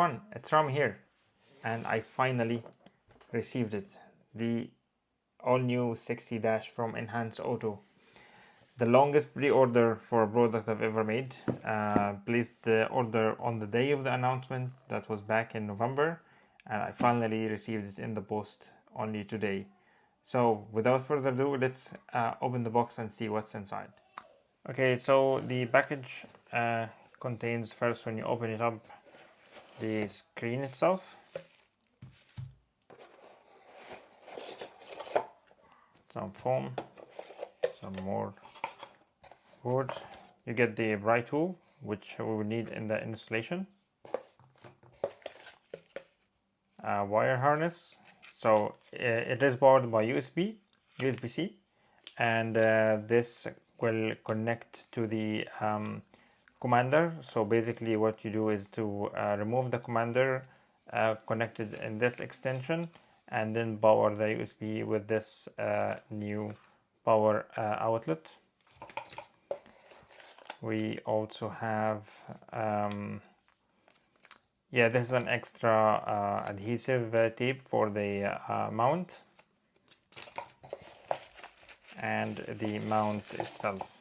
everyone, it's Ram here, and I finally received it. The all-new 60 dash from Enhance Auto. The longest pre-order for a product I've ever made. Placed the order on the day of the announcement, that was back in November, and I finally received it in the post only today. So without further ado, let's open the box and see what's inside. Okay, so the package contains, first when you open it up, the screen itself, some foam, some more board. You get the bright tool, which we will need in the installation, a wire harness. So it is powered by USB-C, and this will connect to the commander. So basically what you do is to remove the commander connected in this extension, and then power the USB with this new power outlet. We also have this is an extra adhesive tape for the mount, and the mount itself.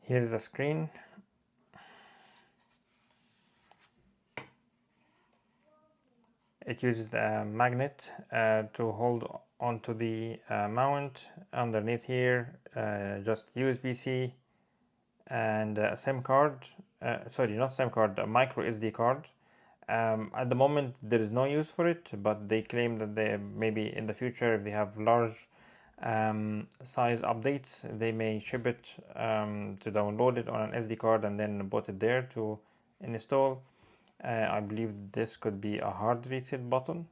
Here's the screen. It uses the magnet to hold onto the mount. Underneath here, just USB-C and a SIM card. Sorry, not SIM card, a micro SD card. At the moment, there is no use for it, but they claim that they maybe in the future, if they have large size updates, they may ship it to download it on an SD card and then put it there to install. I believe this could be a hard reset button.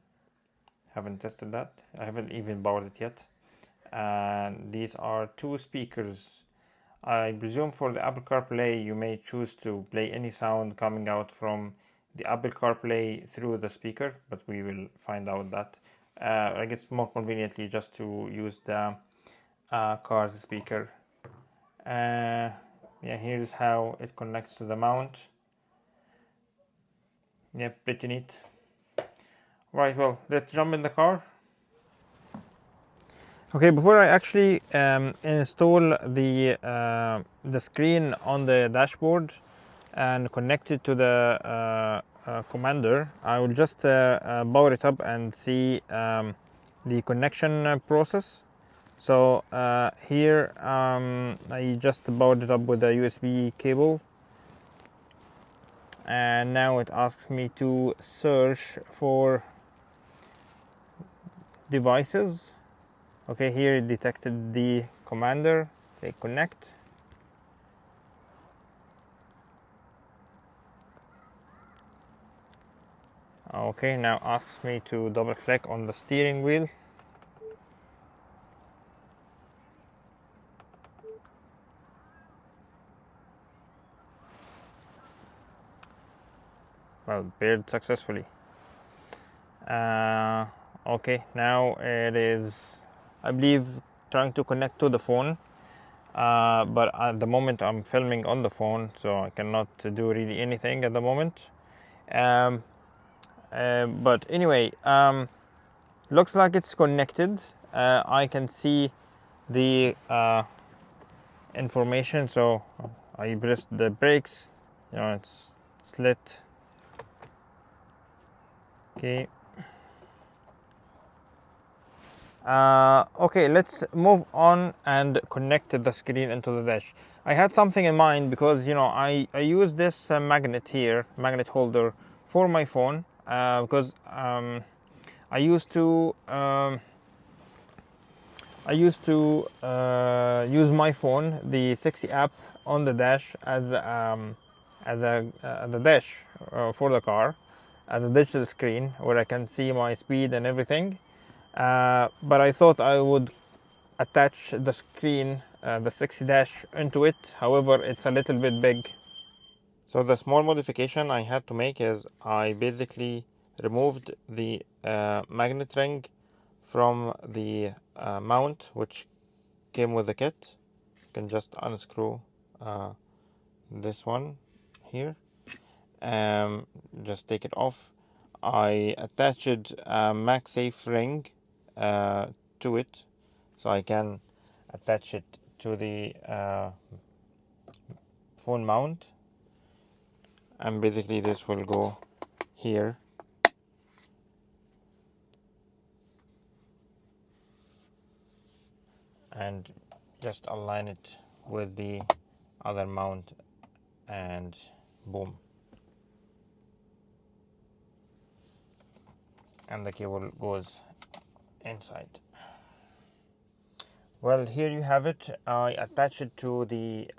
Haven't tested that. I haven't even powered it yet. These are two speakers. I presume for the Apple CarPlay you may choose to play any sound coming out from the Apple CarPlay through the speaker, but we will find out that. I guess more conveniently just to use the car's speaker. Here's how it connects to the mount. Yeah, pretty neat. Right, well, let's jump in the car. Okay, before I actually install the screen on the dashboard and connect it to the commander, I will just power it up and see the connection process. So here I just powered it up with a USB cable, and now it asks me to search for devices. Okay, here it detected the commander. Say connect. Okay, now asks me to double click on the steering wheel. Well, paired successfully. Okay, now it is, I believe, trying to connect to the phone, but at the moment I'm filming on the phone, so I cannot do really anything at the moment. But anyway, looks like it's connected. I can see the information, so I pressed the brakes, it's slit. Okay. Okay, let's move on and connect the screen into the dash. I had something in mind because I use this magnet here, magnet holder, for my phone because I used to use my phone, the 60 app, on the dash as the dash for the car, as a digital screen where I can see my speed and everything. But I thought I would attach the screen, the 60 dash, into it. However, it's a little bit big. So the small modification I had to make is I basically removed the magnet ring from the mount, which came with the kit. You can just unscrew this one here, just take it off. I attached a MagSafe ring to it, so I can attach it to the phone mount, and basically this will go here, and just align it with the other mount, and boom, and the cable goes inside. Well, here you have it. I attached it to the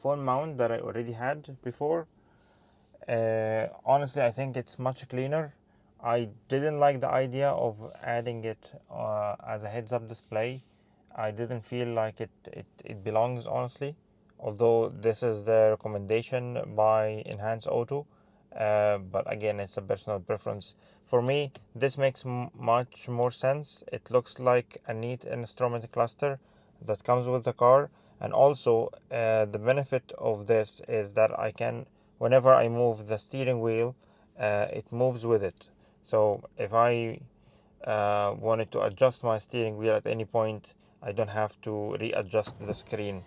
phone mount that I already had before. Honestly, I think it's much cleaner. I didn't like the idea of adding it as a heads-up display. I didn't feel like it belongs, honestly. Although this is the recommendation by Enhance Auto, but again, it's a personal preference. For me, this makes much more sense. It looks like a neat instrument cluster that comes with the car, and also the benefit of this is that I can, whenever I move the steering wheel, it moves with it. So if I wanted to adjust my steering wheel at any point, I don't have to readjust the screen.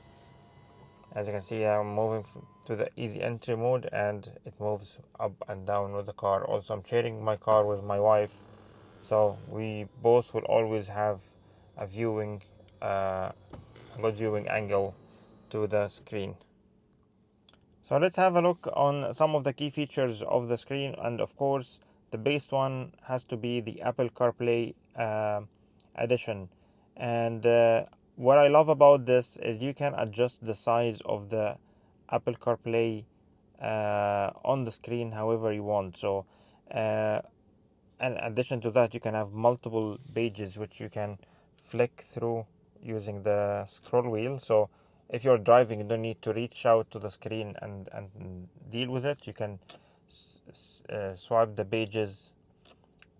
As you can see, I'm moving to the easy entry mode, and it moves up and down with the car. Also, I'm sharing my car with my wife, so we both will always have a viewing, a good viewing angle to the screen. So let's have a look on some of the key features of the screen, and of course the base one has to be the Apple CarPlay edition. And what I love about this is you can adjust the size of the Apple CarPlay on the screen however you want. So in addition to that, you can have multiple pages which you can flick through using the scroll wheel. So if you're driving, you don't need to reach out to the screen and deal with it. You can swipe the pages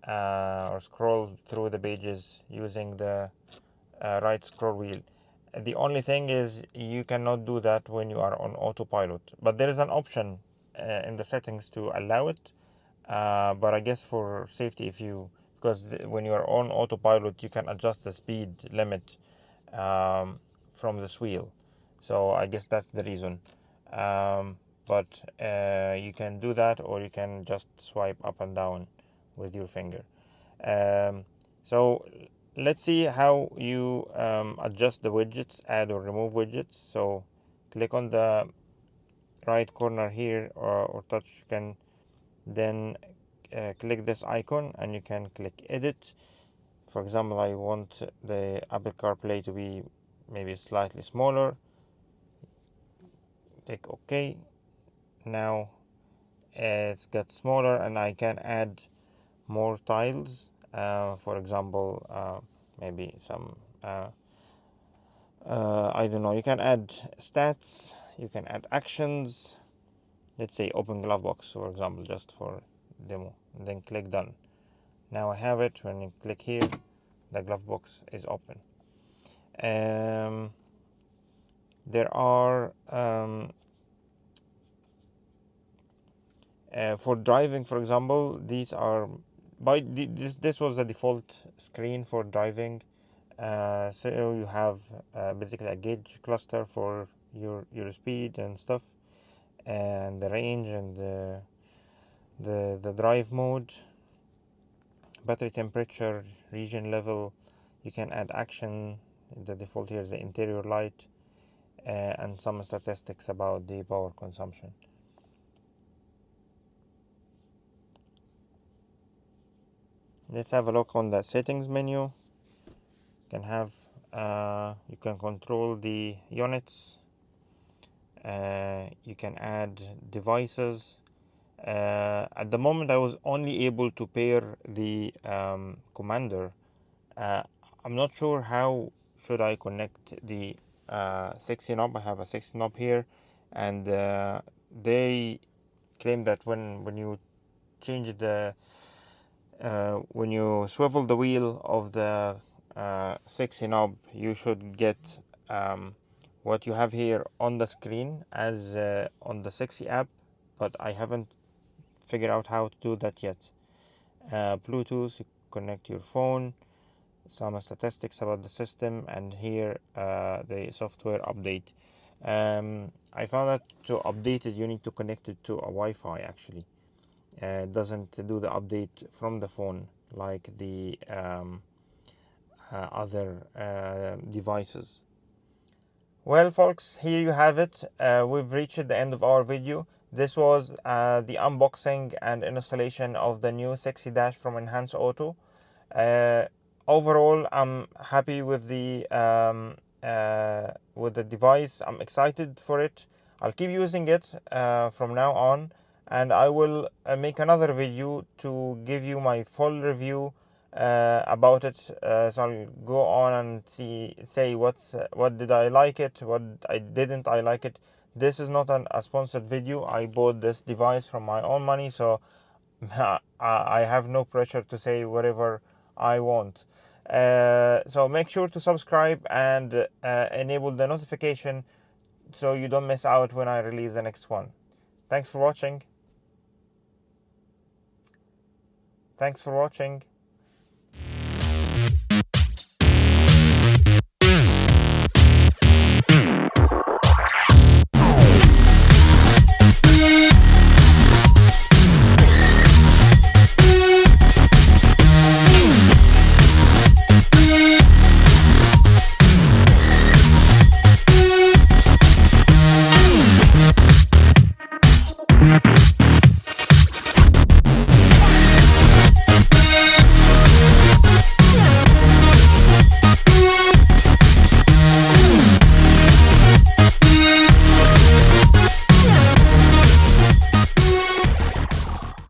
or scroll through the pages using the right scroll wheel. The only thing is you cannot do that when you are on autopilot, but there is an option in the settings to allow it. But I guess for safety, because when you are on autopilot, you can adjust the speed limit from this wheel. So I guess that's the reason. But you can do that, or you can just swipe up and down with your finger. So let's see how you adjust the widgets, add or remove widgets. So click on the right corner here, or touch. You can then click this icon, and you can click edit. For example, I want the Apple CarPlay to be maybe slightly smaller. Click OK. Now it's got smaller, and I can add more tiles. For example, maybe some I don't know, you can add stats, you can add actions. Let's say open glove box, for example, just for demo, and then click done. Now I have it. When you click here, the glove box is open. There are for driving, for example, these are this was the default screen for driving. So you have basically a gauge cluster for your speed and stuff, and the range, and the drive mode, battery temperature, region level. You can add action. The default here is the interior light, and some statistics about the power consumption. Let's have a look on the settings menu. You can have you can control the units. You can add devices. At the moment, I was only able to pair the commander. I'm not sure how should I connect the 60 knob. I have a 60 knob here, and they claim that when you change the when you swivel the wheel of the 60 knob, you should get what you have here on the screen as on the 60 app, but I haven't figured out how to do that yet. Bluetooth, you connect your phone, some statistics about the system, and here the software update. I found that to update it you need to connect it to a Wi-Fi actually. It doesn't do the update from the phone like the other devices. Well folks, here you have it. We've reached the end of our video. This was the unboxing and installation of the new Sexy Dash from Enhance Auto. Overall, I'm happy with the device. I'm excited for it. I'll keep using it from now on, and I will make another video to give you my full review about it. So I'll go on and say what did I like it, what I didn't I like it. This is not a sponsored video. I bought this device from my own money, so I have no pressure to say whatever I want. So make sure to subscribe and enable the notification so you don't miss out when I release the next one. Thanks for watching.